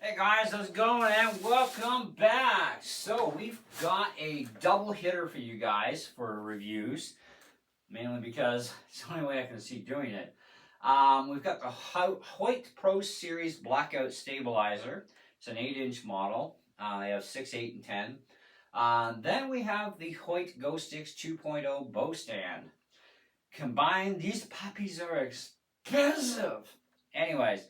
Hey guys, how's it going? And welcome back. So we've got a double hitter for you guys for reviews, mainly because it's the only way I can see doing it. We've got the Hoyt Pro Series blackout stabilizer. It's an 8-inch model. They have 6, 8, and 10. Then we have the Hoyt Bow Stix 2.0 bow stand. Combined, these puppies are expensive. Anyways,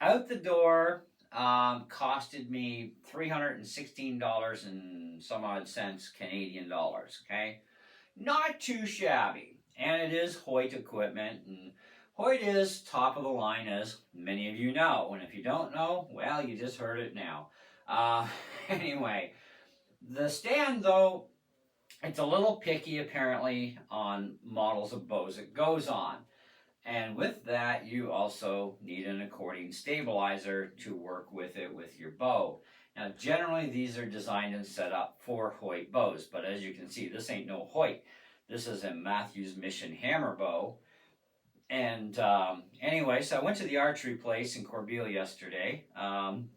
out the door, costed me $316 and some odd cents Canadian dollars. Okay, not too shabby, and it is Hoyt equipment, and Hoyt is top of the line, as many of you know. And if you don't know, well, you just heard it now. Anyway, the stand though, it's a little picky apparently on models of bows it goes on. And with that, you also need an according stabilizer to work with it with your bow. Now, generally, these are designed and set up for Hoyt bows, but as you can see, this ain't no Hoyt. This is a Matthews Mission hammer bow. And anyway, so I went to the archery place in Corbeil yesterday.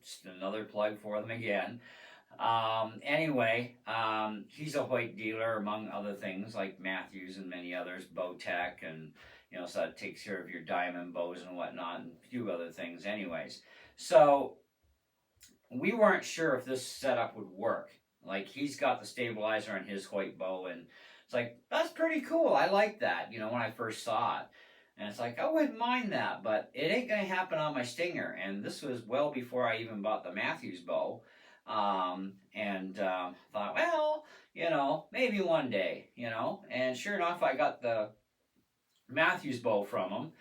Just another plug for them again. He's a Hoyt dealer, among other things, like Matthews and many others, Bowtech, and so that takes care of your diamond bows and whatnot, and a few other things anyways. So we weren't sure if this setup would work. Like, he's got the stabilizer on his Hoyt bow, and it's like, that's pretty cool. I like that, when I first saw it. And it's like, I wouldn't mind that, but it ain't going to happen on my Stinger. And this was well before I even bought the Matthews bow. Thought, well, maybe one day, and sure enough, I got the Matthews bow from him,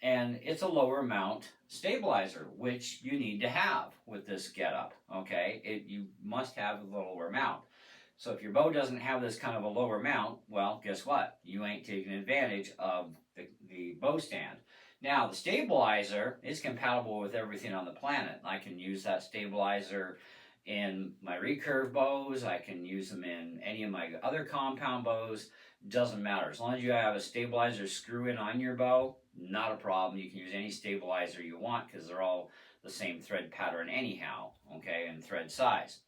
and it's a lower mount stabilizer, which you need to have with this getup. Okay, you must have the lower mount. So if your bow doesn't have this kind of a lower mount, well, guess what? You ain't taking advantage of the bow stand. Now, the stabilizer is compatible with everything on the planet. I can use that stabilizer in my recurve bows. I can use them in any of my other compound bows. Doesn't matter. As long as you have a stabilizer screw in on your bow, not a problem. You can use any stabilizer you want because they're all the same thread pattern anyhow, okay, and thread size.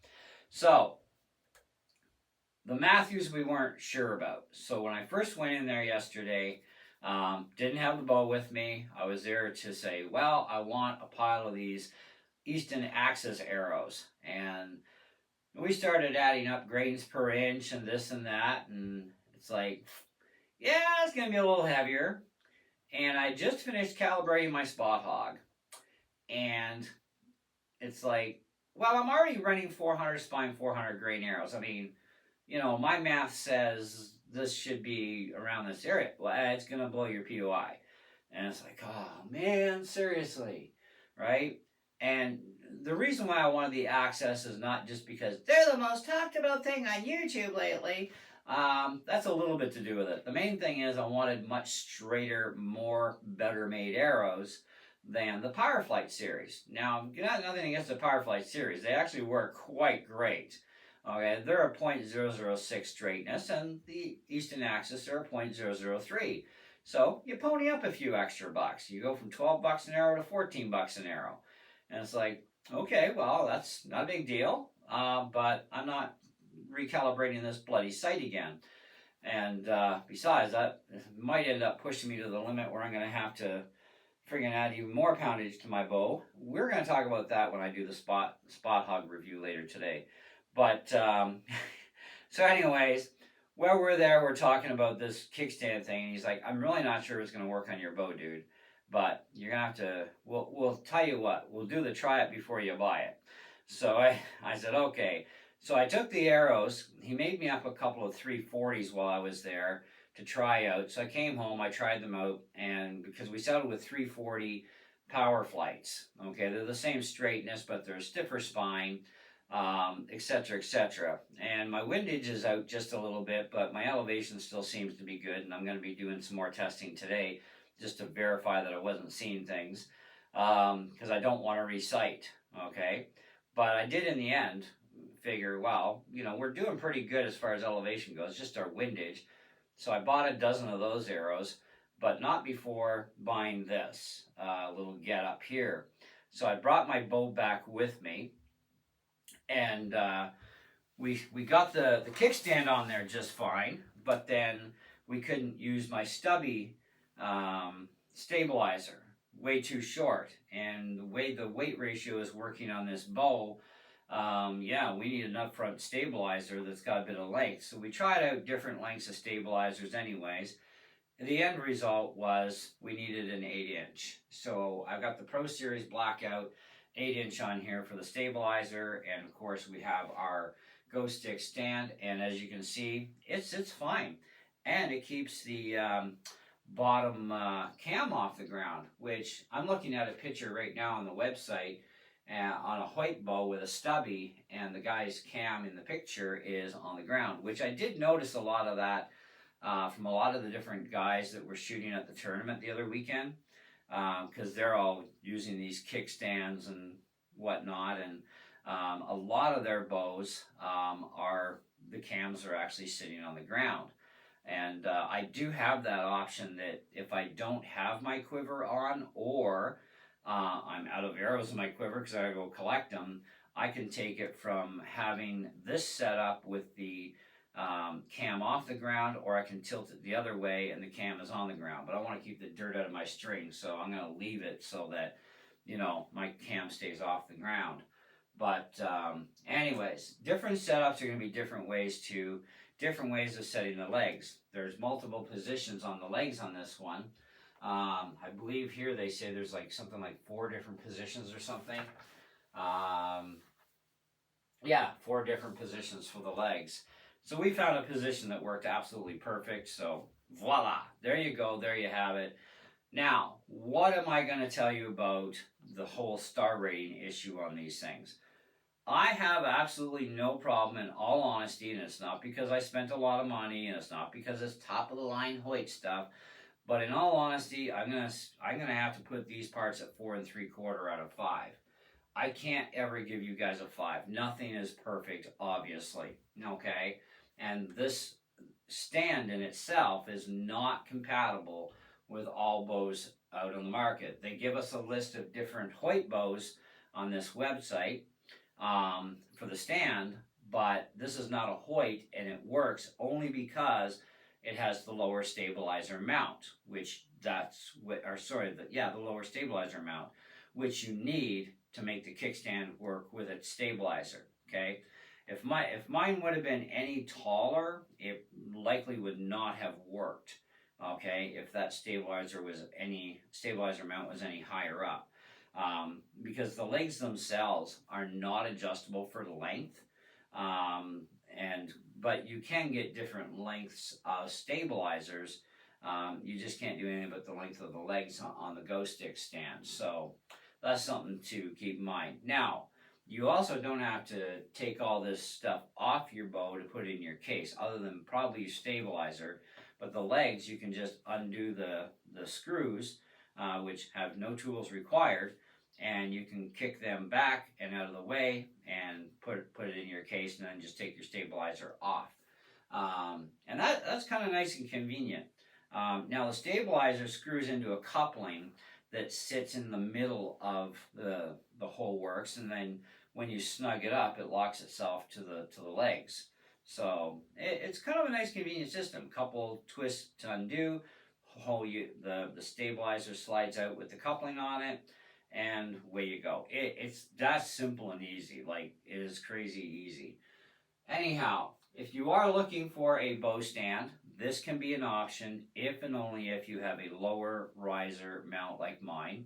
So, the Matthews we weren't sure about. So when I first went in there yesterday, didn't have the bow with me. I was there to say, well, I want a pile of these Easton Axis arrows. And we started adding up grains per inch and this and that. And it's like, yeah, it's going to be a little heavier. And I just finished calibrating my spot hog. And it's like, well, I'm already running 400 spine, 400 grain arrows. I mean, my math says this should be around this area. Well, it's going to blow your POI. And it's like, oh, man, seriously, right? And the reason why I wanted the Access is not just because they're the most talked about thing on YouTube lately. That's a little bit to do with it. The main thing is I wanted much straighter, better made arrows than the Power Flight series. Now, nothing against the Power Flight series. They actually work quite great. Okay, they're a .006 straightness, and the Easton Axis are a .003. So you pony up a few extra bucks. You go from $12 an arrow to $14 an arrow. And it's like, okay, well, that's not a big deal, but I'm not recalibrating this bloody sight again. And besides, that might end up pushing me to the limit where I'm going to have to friggin' add even more poundage to my bow. We're going to talk about that when I do the spot hog review later today. But, so anyways, while we're there, we're talking about this kickstand thing, and he's like, I'm really not sure it's going to work on your bow, dude. But you're going to have to, we'll tell you what, we'll do the try it before you buy it. So I said, okay. So I took the arrows. He made me up a couple of 340s while I was there to try out. So I came home, I tried them out, and because we settled with 340 Power Flights. Okay, they're the same straightness, but they're a stiffer spine, etc., etc. And my windage is out just a little bit, but my elevation still seems to be good, and I'm going to be doing some more testing today just to verify that I wasn't seeing things, because I don't want to recite, okay? But I did in the end figure, well, we're doing pretty good as far as elevation goes, just our windage. So I bought a dozen of those arrows, but not before buying this little get up here. So I brought my bow back with me, and we got the kickstand on there just fine, but then we couldn't use my stubby stabilizer. Way too short, and the way the weight ratio is working on this bow, yeah, we need an upfront stabilizer that's got a bit of length. So we tried out different lengths of stabilizers anyways. The end result was we needed an 8-inch. So I've got the Pro Series Blackout 8-inch on here for the stabilizer, and of course we have our Bow Stix stand, and as you can see, it's fine. And it keeps the bottom cam off the ground, which I'm looking at a picture right now on the website on a Hoyt bow with a stubby, and the guy's cam in the picture is on the ground, which I did notice a lot of that from a lot of the different guys that were shooting at the tournament the other weekend, because they're all using these kickstands and whatnot, and a lot of their bows the cams are actually sitting on the ground. And I do have that option that if I don't have my quiver on, or I'm out of arrows in my quiver because I gotta go collect them, I can take it from having this set up with the cam off the ground, or I can tilt it the other way and the cam is on the ground. But I want to keep the dirt out of my string, so I'm going to leave it so that, you know, my cam stays off the ground. But anyways, different setups are going to be different ways of setting the legs. There's multiple positions on the legs on this one. I believe here they say there's like something like 4 different positions or something. Yeah, 4 different positions for the legs. So we found a position that worked absolutely perfect. So voila, there you go, there you have it. Now, what am I going to tell you about the whole star rating issue on these things? I have absolutely no problem, in all honesty, and it's not because I spent a lot of money, and it's not because it's top of the line Hoyt stuff, but in all honesty, I'm gonna have to put these parts at 4 3/4 out of 5. I can't ever give you guys a 5. Nothing is perfect, obviously. Okay, and this stand in itself is not compatible with all bows out on the market. They give us a list of different Hoyt bows on this website for the stand, but this is not a Hoyt, and it works only because it has the lower stabilizer mount, which the lower stabilizer mount, which you need to make the kickstand work with its stabilizer. Okay, if mine would have been any taller, it likely would not have worked. Okay, if that stabilizer mount was any higher up. Because the legs themselves are not adjustable for the length, but you can get different lengths of stabilizers. You just can't do anything but the length of the legs on the Bow Stix stand. So that's something to keep in mind. Now, you also don't have to take all this stuff off your bow to put it in your case, other than probably your stabilizer. But the legs, you can just undo the screws, which have no tools required, and you can kick them back and out of the way and put it in your case, and then just take your stabilizer off. And that's kind of nice and convenient. Now the stabilizer screws into a coupling that sits in the middle of the whole works, and then when you snug it up, it locks itself to the legs. So it's kind of a nice convenient system. Couple twists to undo, the stabilizer slides out with the coupling on it, and away you go. It's that simple and easy. Like, it is crazy easy. Anyhow, if you are looking for a bow stand, this can be an option if and only if you have a lower riser mount like mine.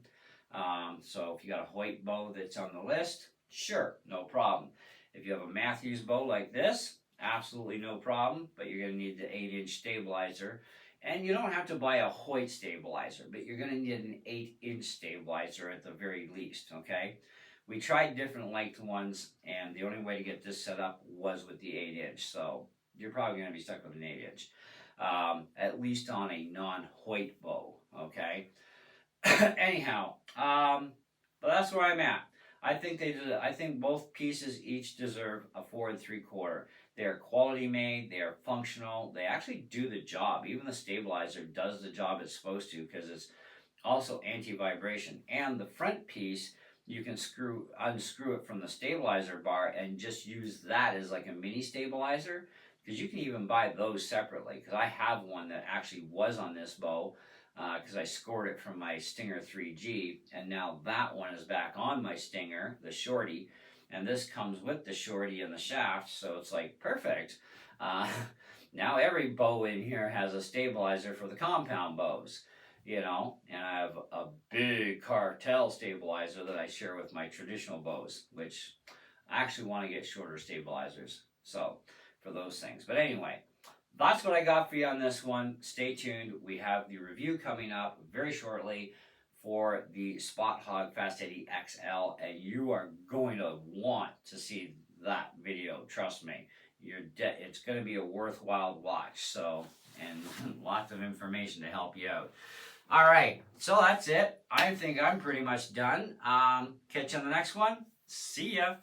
So if you got a Hoyt bow that's on the list, sure, no problem. If you have a Matthews bow like this, absolutely no problem, but you're going to need the 8-inch stabilizer. And you don't have to buy a Hoyt stabilizer, but you're going to need an 8-inch stabilizer at the very least, okay? We tried different length ones, and the only way to get this set up was with the 8-inch, so you're probably going to be stuck with an 8-inch, at least on a non-Hoyt bow, okay? Anyhow, but that's where I'm at. I think both pieces each deserve a 4 3/4. They are quality made. They are functional. They actually do the job. Even the stabilizer does the job it's supposed to, because it's also anti-vibration. And the front piece you can unscrew it from the stabilizer bar and just use that as like a mini stabilizer, because you can even buy those separately, because I have one that actually was on this bow, because I scored it from my Stinger 3G, and now that one is back on my Stinger, the Shorty, and this comes with the Shorty and the shaft, so it's like perfect. Now every bow in here has a stabilizer for the compound bows, you know, and I have a big cartel stabilizer that I share with my traditional bows, which I actually want to get shorter stabilizers, so for those things. But anyway, that's what I got for you on this one. Stay tuned. We have the review coming up very shortly for the Spot Hogg Fast Eddie XL, and you are going to want to see that video. Trust me, it's going to be a worthwhile watch. So, and lots of information to help you out. All right, so that's it. I think I'm pretty much done. Catch you on the next one. See ya.